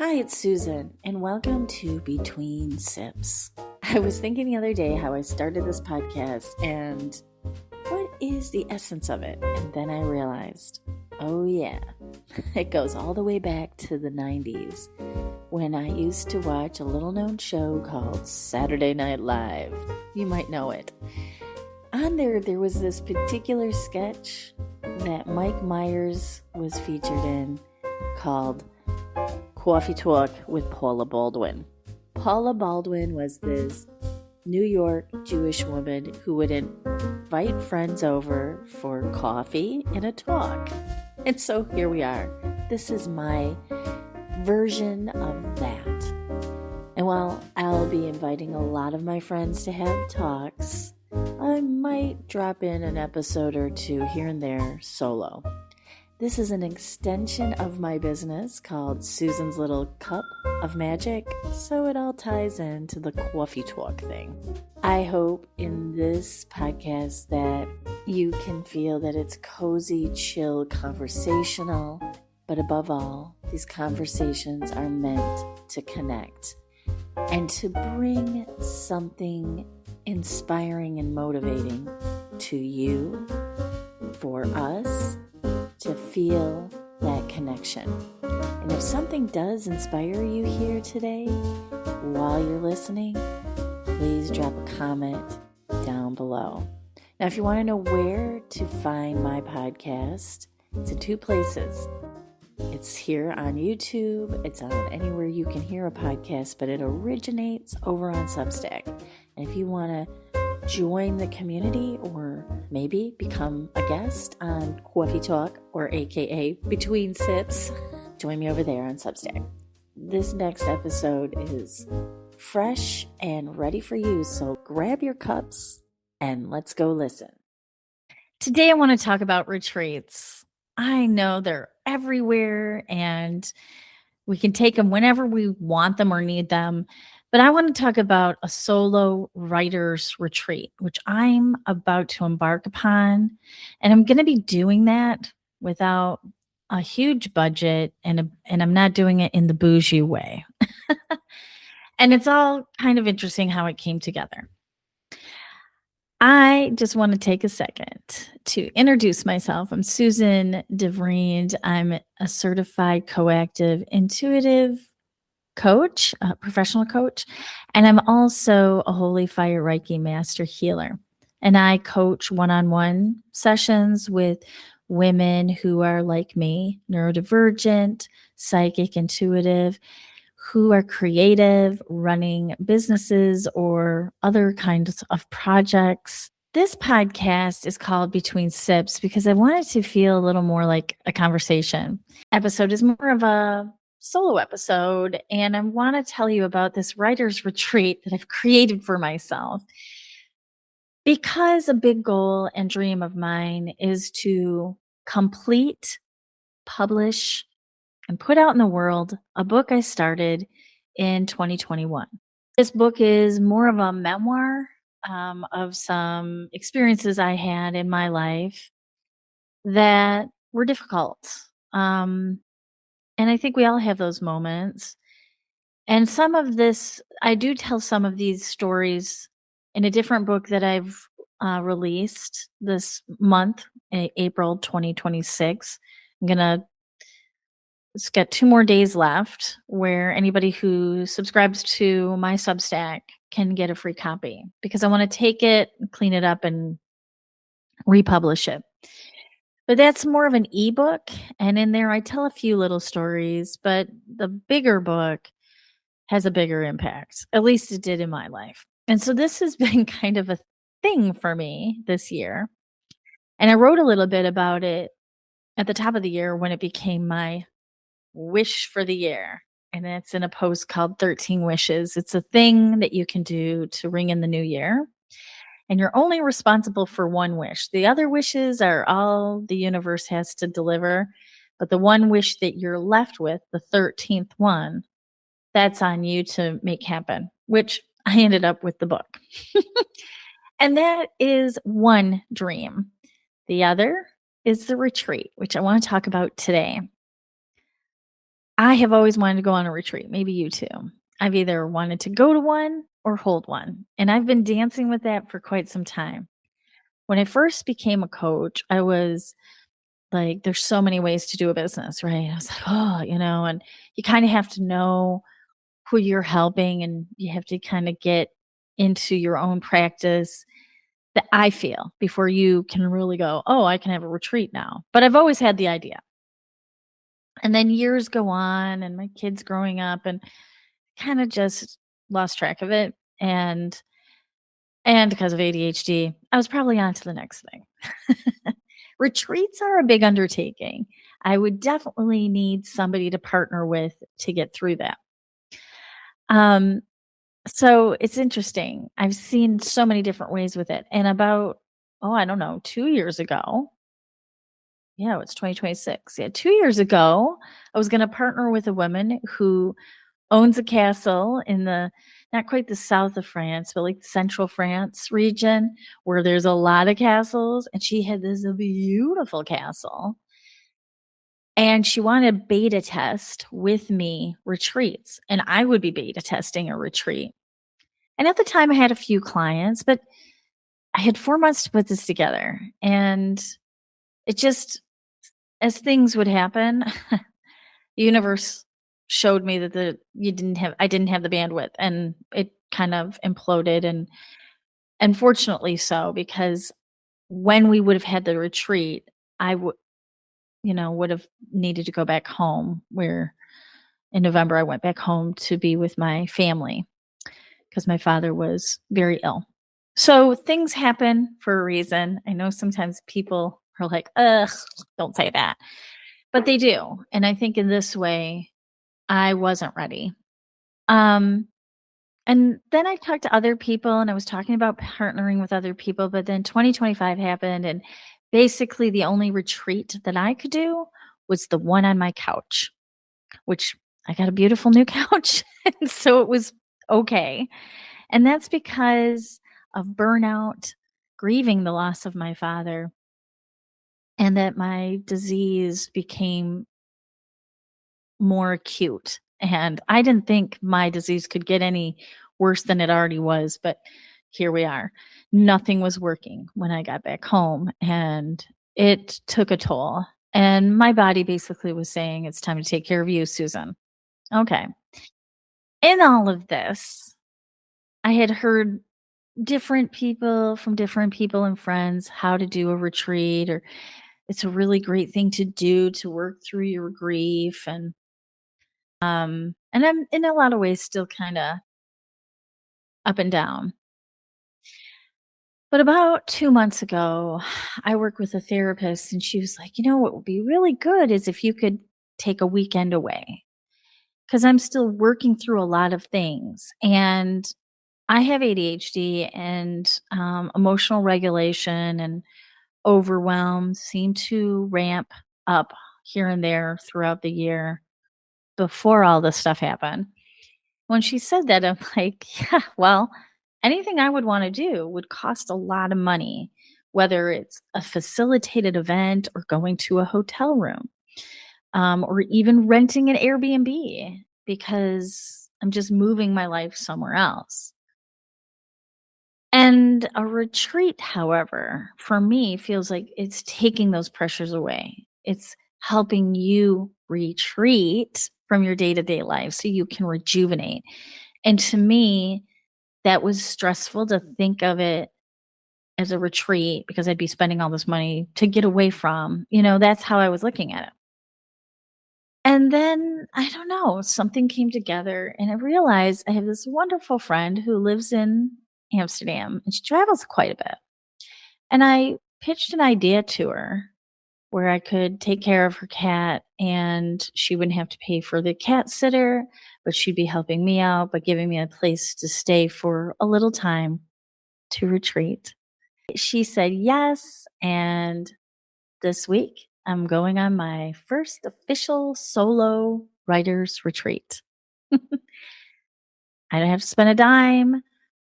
Hi, it's Susan, and welcome to Between Sips. I was thinking the other day how I started this podcast and what is the essence of it? And then I realized, oh yeah, it goes all the way back to the 90s when I used to watch a little known show called Saturday Night Live. You might know it. On there was this particular sketch that Mike Myers was featured in called Coffee Talk with Paula Baldwin. Paula Baldwin was this New York Jewish woman who would invite friends over for coffee and a talk. And so here we are. This is my version of that. And while I'll be inviting a lot of my friends to have talks, I might drop in an episode or two here and there solo. This is an extension of my business called Susan's Little Cup of Magic, so it all ties into the coffee talk thing. I hope in this podcast that you can feel that it's cozy, chill, conversational, but above all, these conversations are meant to connect and to bring something inspiring and motivating to you, for us, to feel that connection. And if something does inspire you here today, while you're listening, please drop a comment down below. Now, if you want to know where to find my podcast, it's in two places. It's here on YouTube. It's on anywhere you can hear a podcast, but it originates over on Substack. And if you want to join the community or maybe become a guest on Coffee Talk, or aka Between Sips, join me over there on Substack. This next episode is fresh and ready for you, so grab your cups and let's go listen. Today I want to talk about retreats. I know they're everywhere and we can take them whenever we want them or need them. But I want to talk about a solo writer's retreat, which I'm about to embark upon. And I'm going to be doing that without a huge budget, and I'm not doing it in the bougie way. And it's all kind of interesting how it came together. I just want to take a second to introduce myself. I'm Susan DeVriend. I'm a certified coactive intuitive coach, a professional coach, and I'm also a Holy Fire Reiki master healer. And I coach one-on-one sessions with women who are like me, neurodivergent, psychic, intuitive, who are creative, running businesses or other kinds of projects. This podcast is called Between Sips because I want it to feel a little more like a conversation. Episode is more of a solo episode, and I want to tell you about this writer's retreat that I've created for myself, because a big goal and dream of mine is to complete, publish, and put out in the world a book I started in 2021. This book is more of a memoir of some experiences I had in my life that were difficult. And I think we all have those moments. And some of this, I do tell some of these stories in a different book that I've released this month, April 2026. I'm going to It's got 2 more days left where anybody who subscribes to my Substack can get a free copy, because I want to take it, clean it up, and republish it. But that's more of an ebook, and in there I tell a few little stories, but the bigger book has a bigger impact. At least it did in my life. And so this has been kind of a thing for me this year. And I wrote a little bit about it at the top of the year when it became my wish for the year. And it's in a post called 13 Wishes. It's a thing that you can do to ring in the new year. And you're only responsible for one wish. The other wishes are all the universe has to deliver. But the one wish that you're left with, the 13th one, that's on you to make happen, which I ended up with the book. And that is one dream. The other is the retreat, which I want to talk about today. I have always wanted to go on a retreat, maybe you too. I've either wanted to go to one or hold one, and I've been dancing with that for quite some time. When I first became a coach, I was like, there's so many ways to do a business, right? I was like, oh, and you kind of have to know who you're helping and you have to kind of get into your own practice that I feel before you can really go, oh, I can have a retreat now. But I've always had the idea. And then years go on and my kids growing up and kind of just lost track of it. And because of ADHD, I was probably on to the next thing. Retreats are a big undertaking. I would definitely need somebody to partner with to get through that. Um, so it's interesting. I've seen so many different ways with it. And about, oh, I don't know, 2 years ago, yeah, it's 2026. Yeah, 2 years ago, I was going to partner with a woman who owns a castle in the not quite the south of France, but like central France region where there's a lot of castles. And she had this beautiful castle. And she wanted to beta test with me retreats. And I would be beta testing a retreat. And at the time, I had a few clients, but I had 4 months to put this together. And it just, as things would happen, the universe showed me that I didn't have the bandwidth, and it kind of imploded. And unfortunately so, because when we would have had the retreat, I would have needed to go back home, where in November I went back home to be with my family because my father was very ill. So things happen for a reason. I know sometimes people are like, ugh, don't say that. But they do. And I think in this way, I wasn't ready. Um, and then I talked to other people and I was talking about partnering with other people, but then 2025 happened and basically the only retreat that I could do was the one on my couch, which I got a beautiful new couch. And so it was okay. And that's because of burnout, grieving the loss of my father, and that my disease became more acute. And I didn't think my disease could get any worse than it already was, but here we are. Nothing was working when I got back home, and it took a toll. And my body basically was saying, it's time to take care of you, Susan. Okay. In all of this, I had heard different people and friends how to do a retreat, or it's a really great thing to do to work through your grief. And I'm in a lot of ways still kind of up and down. But about 2 months ago, I work with a therapist and she was like, what would be really good is if you could take a weekend away, because I'm still working through a lot of things. And I have ADHD, and emotional regulation and overwhelm seem to ramp up here and there throughout the year before all this stuff happened. When she said that, I'm like, yeah, well, anything I would want to do would cost a lot of money, whether it's a facilitated event or going to a hotel room, or even renting an Airbnb, because I'm just moving my life somewhere else. And a retreat, however, for me feels like it's taking those pressures away. It's helping you retreat from your day-to-day life so you can rejuvenate. And to me, that was stressful to think of it as a retreat because I'd be spending all this money to get away from, that's how I was looking at it. And then I don't know, something came together and I realized I have this wonderful friend who lives in Amsterdam and she travels quite a bit. And I pitched an idea to her where I could take care of her cat and she wouldn't have to pay for the cat sitter, but she'd be helping me out by giving me a place to stay for a little time to retreat. She said yes. And this week, I'm going on my first official solo writer's retreat. I don't have to spend a dime.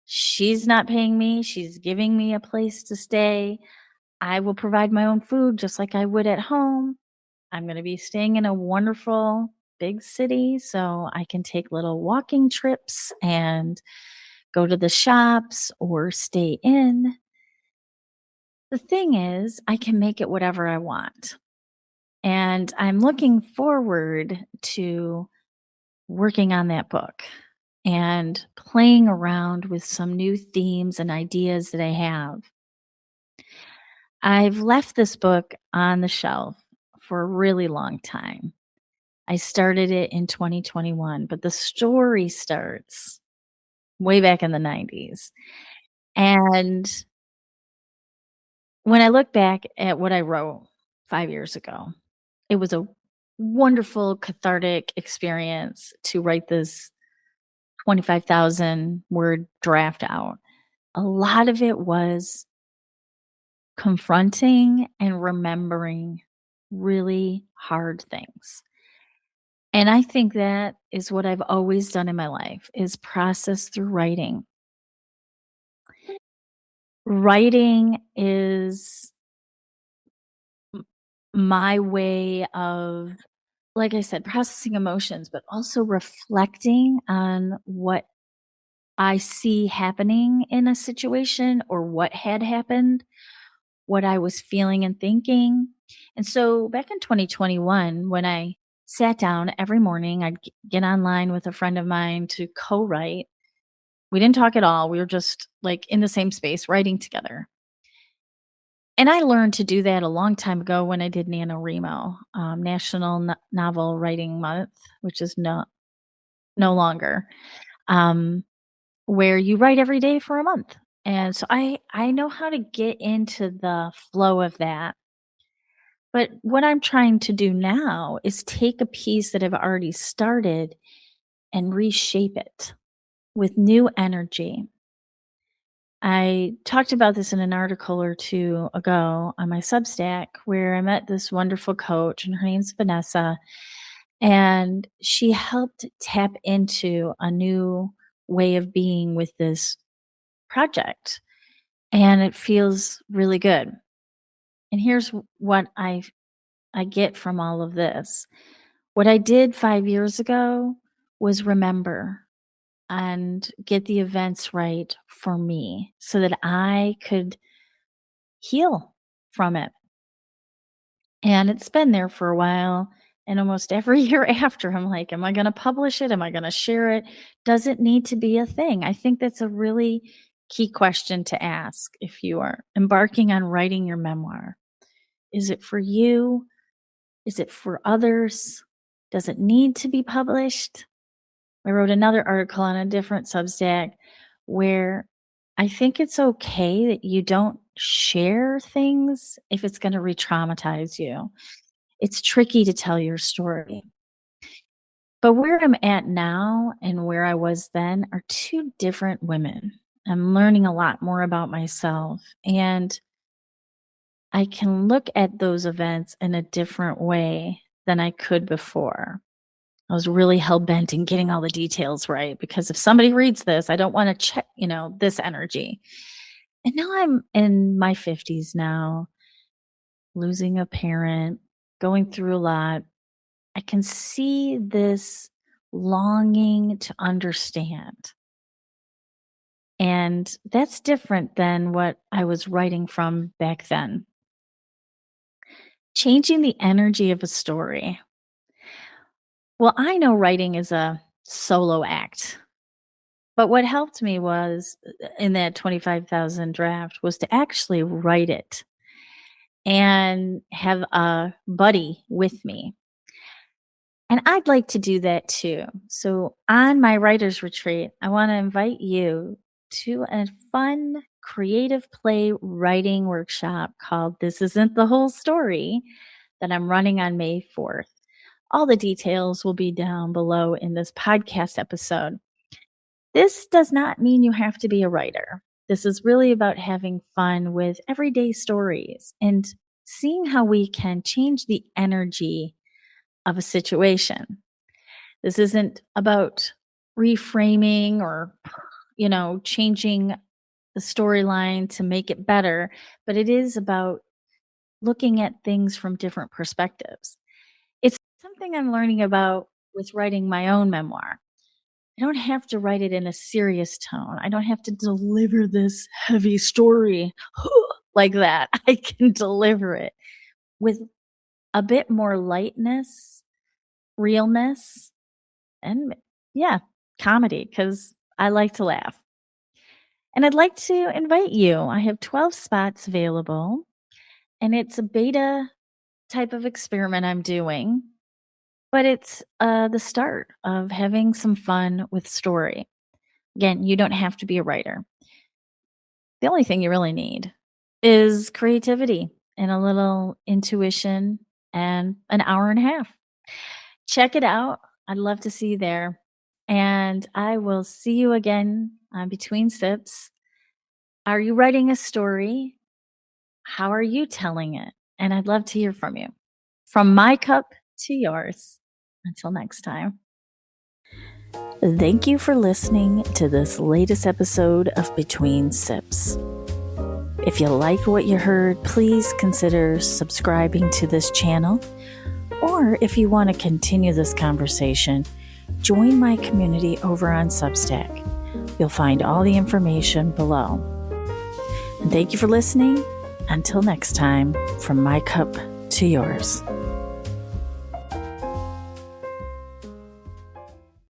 She's not paying me. She's giving me a place to stay. I will provide my own food just like I would at home. I'm going to be staying in a wonderful big city, so I can take little walking trips and go to the shops or stay in. The thing is, I can make it whatever I want. And I'm looking forward to working on that book and playing around with some new themes and ideas that I have. I've left this book on the shelf for a really long time. I started it in 2021, but the story starts way back in the 90s. And when I look back at what I wrote 5 years ago, it was a wonderful cathartic experience to write this 25,000 word draft out. A lot of it was confronting and remembering really hard things. And I think that is what I've always done in my life is process through writing. Writing is my way of, like I said, processing emotions, but also reflecting on what I see happening in a situation or what had happened, what I was feeling and thinking. And so back in 2021, when I sat down every morning, I'd get online with a friend of mine to co write. We didn't talk at all. We were just like in the same space writing together. And I learned to do that a long time ago when I did NaNoWriMo, National Novel Writing Month, which is no longer, um, where you write every day for a month. And so I know how to get into the flow of that. But what I'm trying to do now is take a piece that I've already started and reshape it with new energy. I talked about this in an article or two ago on my Substack where I met this wonderful coach, and her name's Vanessa. And she helped tap into a new way of being with this project. And it feels really good. And here's what I get from all of this. What I did 5 years ago was remember and get the events right for me so that I could heal from it. And it's been there for a while. And almost every year after, I'm like, am I going to publish it? Am I going to share it? Does it need to be a thing? I think that's a really key question to ask if you are embarking on writing your memoir. Is it for you? Is it for others? Does it need to be published? I wrote another article on a different Substack where I think it's okay that you don't share things if it's going to re traumatize you. It's tricky to tell your story. But where I'm at now and where I was then are two different women. I'm learning a lot more about myself, and I can look at those events in a different way than I could before. I was really hell bent in getting all the details right because if somebody reads this, I don't want to check, this energy. And now I'm in my 50s now, losing a parent, going through a lot. I can see this longing to understand. And that's different than what I was writing from back then. Changing the energy of a story. Well, I know writing is a solo act. But what helped me was in that 25,000 draft was to actually write it and have a buddy with me. And I'd like to do that too. So on my writer's retreat, I want to invite you to a fun creative play writing workshop called This Isn't the Whole Story that I'm running on May 4th. All the details will be down below in this podcast episode. This does not mean you have to be a writer. This is really about having fun with everyday stories and seeing how we can change the energy of a situation. This isn't about reframing or, changing the storyline to make it better, but it is about looking at things from different perspectives. It's something I'm learning about with writing my own memoir. I don't have to write it in a serious tone. I don't have to deliver this heavy story like that. I can deliver it with a bit more lightness, realness, and yeah, comedy, because I like to laugh. And I'd like to invite you. I have 12 spots available, and it's a beta type of experiment I'm doing, but it's the start of having some fun with story. Again, you don't have to be a writer. The only thing you really need is creativity and a little intuition and an hour and a half. Check it out. I'd love to see you there. And I will see you again on Between Sips. Are you writing a story? How are you telling it? And I'd love to hear from you. From my cup to yours. Until next time. Thank you for listening to this latest episode of Between Sips. If you liked what you heard, please consider subscribing to this channel. Or if you want to continue this conversation, join my community over on Substack. You'll find all the information below. And thank you for listening. Until next time, from my cup to yours.